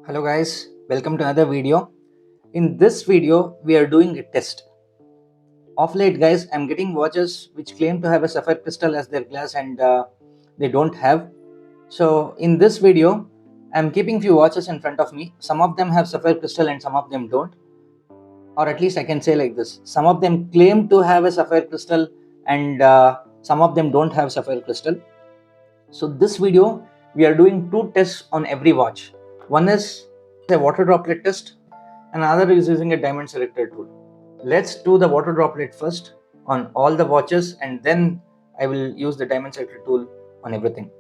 Hello guys, welcome to another video. In this video, we are doing a test. Of late guys, I'm getting watches which claim to have a sapphire crystal as their glass and they don't have. So in this video, I'm keeping few watches in front of me. Some of them have sapphire crystal and some of them don't. Or at least I can say like this. Some of them claim to have a sapphire crystal and some of them don't have sapphire crystal. So this video, we are doing two tests on every watch. One is a water droplet test, and another is using a diamond selector tool. Let's do the water droplet first on all the watches, and then I will use the diamond selector tool on everything.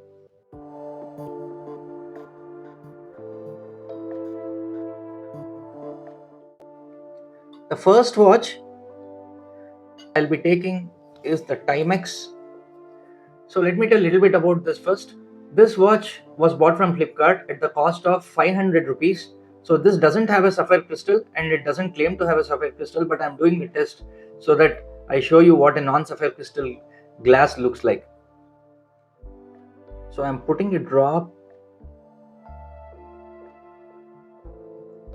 The first watch I'll be taking is the Timex. So let me tell a little bit about this first. This watch was bought from Flipkart at the cost of 500 rupees. So this doesn't have a sapphire crystal and it doesn't claim to have a sapphire crystal, but I'm doing a test so that I show you what a non-sapphire crystal glass looks like. So I'm putting a drop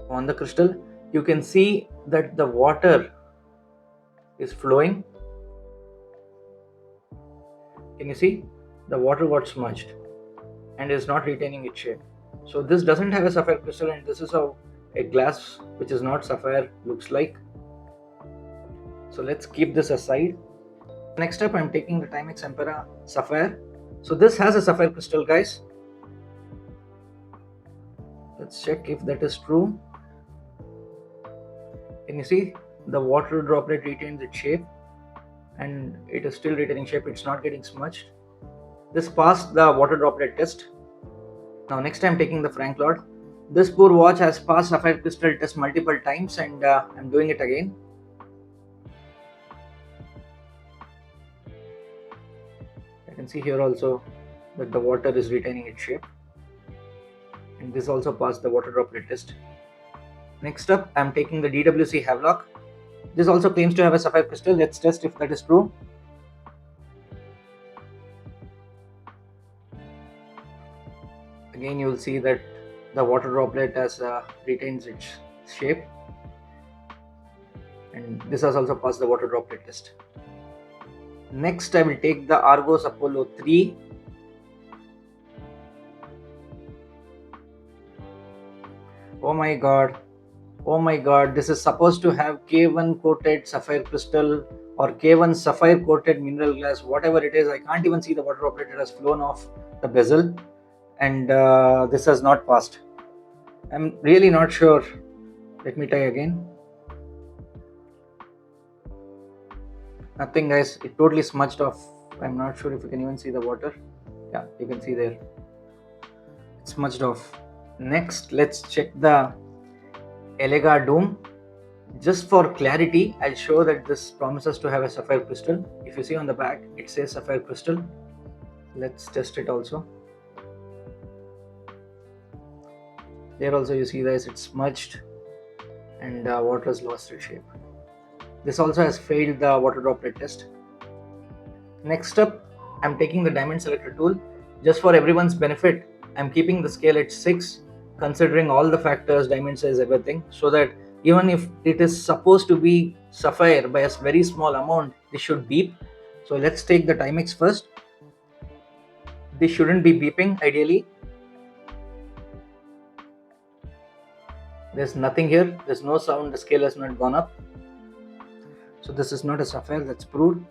on the crystal. You can see that the water is flowing. Can you see? The water got smudged and is not retaining its shape. So this doesn't have a sapphire crystal, and this is how a glass which is not sapphire looks like. So let's keep this aside. Next up, I'm taking the Timex Empera Sapphire. So this has a sapphire crystal, guys. Let's check if that is true. Can you see? The water droplet retains its shape and it is still retaining shape. It's not getting smudged. This passed the water droplet test. Now next I'm taking the Franklord. This poor watch has passed sapphire crystal test multiple times, and I'm doing it again. I can see here also that the water is retaining its shape, and this also passed the water droplet test. Next up, I'm taking the DWC Havelock. This also claims to have a sapphire crystal. Let's test if that is true. Again, you will see that the water droplet retains its shape, and this has also passed the water droplet test. Next, I will take the Argos Apollo 3. Oh my god, this is supposed to have K1 coated sapphire crystal or K1 sapphire coated mineral glass, whatever it is. I can't even see the water droplet. It has flown off the bezel, and this has not passed. I'm really not sure. Let me try again. Nothing, guys. It totally smudged off. I'm not sure if you can even see the water. Yeah, you can see there. It's smudged off. Next, let's check the Elegadoom. Just for clarity, I'll show that this promises to have a sapphire crystal. If you see on the back, it says sapphire crystal. Let's test it also. There also you see guys, it's smudged and water has lost its shape. This also has failed the water droplet test. Next up, I'm taking the diamond selector tool. Just for everyone's benefit, I'm keeping the scale at 6, considering all the factors, diamond size, everything, so that even if it is supposed to be sapphire by a very small amount, this should beep. So let's take the Timex first. This shouldn't be beeping ideally. There's nothing here. There's no sound. The scale has not gone up. So this is not a sapphire. That's proved.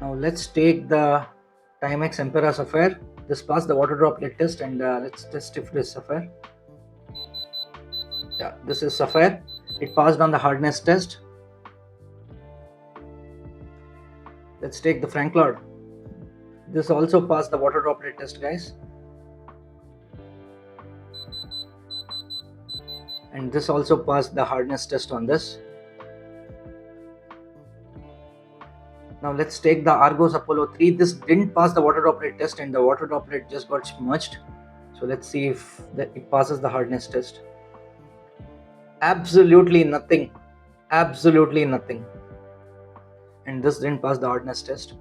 Now let's take the Timex Empera Sapphire. This passed the water droplet test, and let's test if it is sapphire. Yeah, this is sapphire. It passed on the hardness test. Let's take the Franklord. This also passed the water droplet test, guys. And this also passed the hardness test on this. Now let's take the Argos Apollo 3. This didn't pass the water droplet test and the water droplet just got smudged. So let's see if it passes the hardness test. Absolutely nothing. Absolutely nothing. And this didn't pass the hardness test.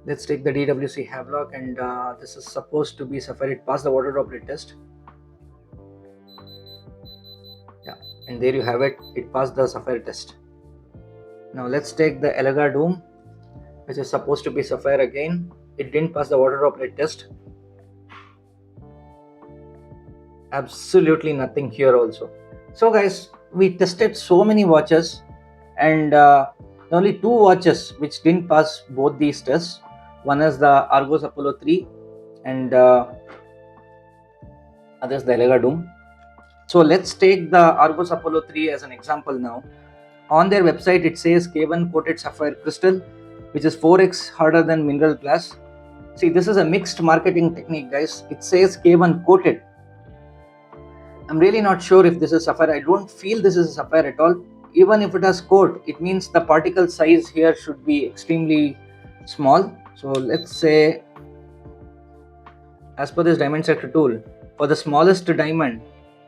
Let's take the DWC Havelock, and this is supposed to be sapphire. It passed the water droplet test. And there you have it, it passed the Sapphire test. Now let's take the Elegadoom, which is supposed to be Sapphire again. It didn't pass the water droplet test. Absolutely nothing here also. So guys, we tested so many watches, and only 2 watches which didn't pass both these tests. One is the Argos Apollo 3 and other is the Elegadoom. So let's take the Argos Apollo 3 as an example now. On their website it says K1 coated sapphire crystal, which is 4x harder than mineral glass. See, this is a mixed marketing technique, guys. It says K1 coated. I'm really not sure if this is sapphire. I don't feel this is sapphire at all. Even if it has coat, it means the particle size here should be extremely small. So let's say, as per this diamond sector tool, for the smallest diamond,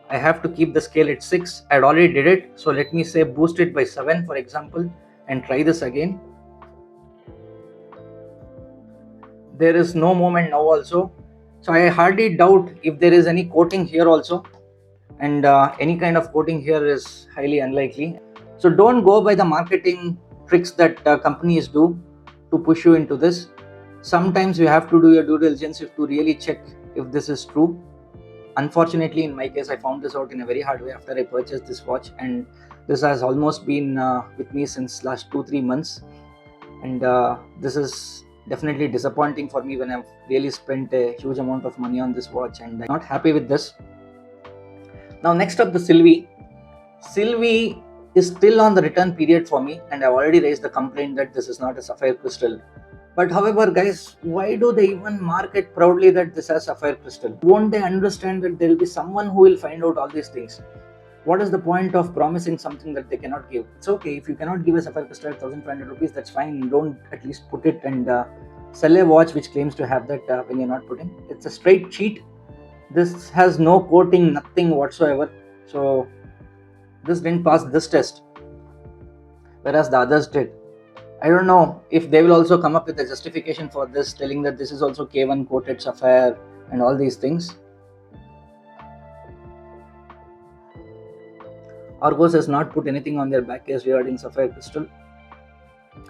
I have to keep the scale at 6. I already did it. So let me say boost it by 7, for example, and try this again. There is no movement now also. So I hardly doubt if there is any coating here also. And any kind of coating here is highly unlikely. So don't go by the marketing tricks that companies do to push you into this. Sometimes you have to do your due diligence to really check if this is true. Unfortunately, in my case, I found this out in a very hard way after I purchased this watch, and this has almost been with me since last 2-3 months, and this is definitely disappointing for me when I've really spent a huge amount of money on this watch, and I'm not happy with this. Now next up, the Sylvi. Sylvi is still on the return period for me, and I've already raised the complaint that this is not a sapphire crystal. But however, guys, why do they even market proudly that this has sapphire crystal? Won't they understand that there will be someone who will find out all these things? What is the point of promising something that they cannot give? It's okay if you cannot give a sapphire crystal at 1,500 rupees, that's fine. Don't at least put it and sell a watch which claims to have that when you're not putting. It's a straight cheat. This has no coating, nothing whatsoever. So this didn't pass this test, whereas the others did. I don't know if they will also come up with a justification for this, telling that this is also K1 coated sapphire and all these things. Argos has not put anything on their back case regarding sapphire crystal.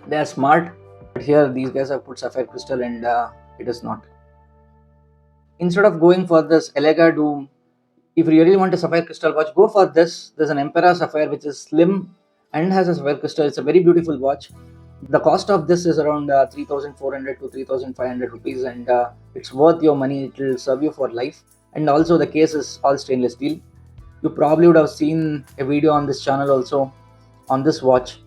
They are smart, but here these guys have put sapphire crystal and it is not. Instead of going for this Elegadoom, if you really want a sapphire crystal watch, go for this. There's an Empera sapphire which is slim and has a sapphire crystal. It's a very beautiful watch. The cost of this is around 3,400 to 3,500 rupees, and it's worth your money. It will serve you for life. And also the case is all stainless steel. You probably would have seen a video on this channel also on this watch.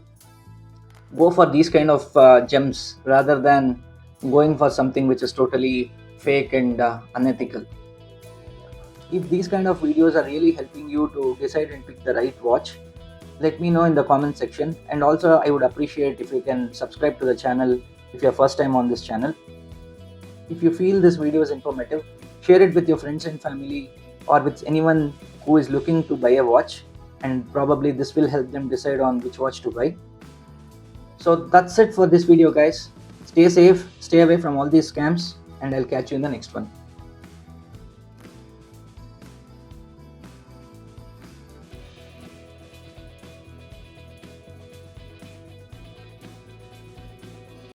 Go for these kind of gems rather than going for something which is totally fake and unethical. If these kind of videos are really helping you to decide and pick the right watch, let me know in the comment section. And also I would appreciate if you can subscribe to the channel if you're first time on this channel. If you feel this video is informative, share it with your friends and family or with anyone who is looking to buy a watch, and probably this will help them decide on which watch to buy. So that's it for this video, guys. Stay safe, stay away from all these scams, and I'll catch you in the next one.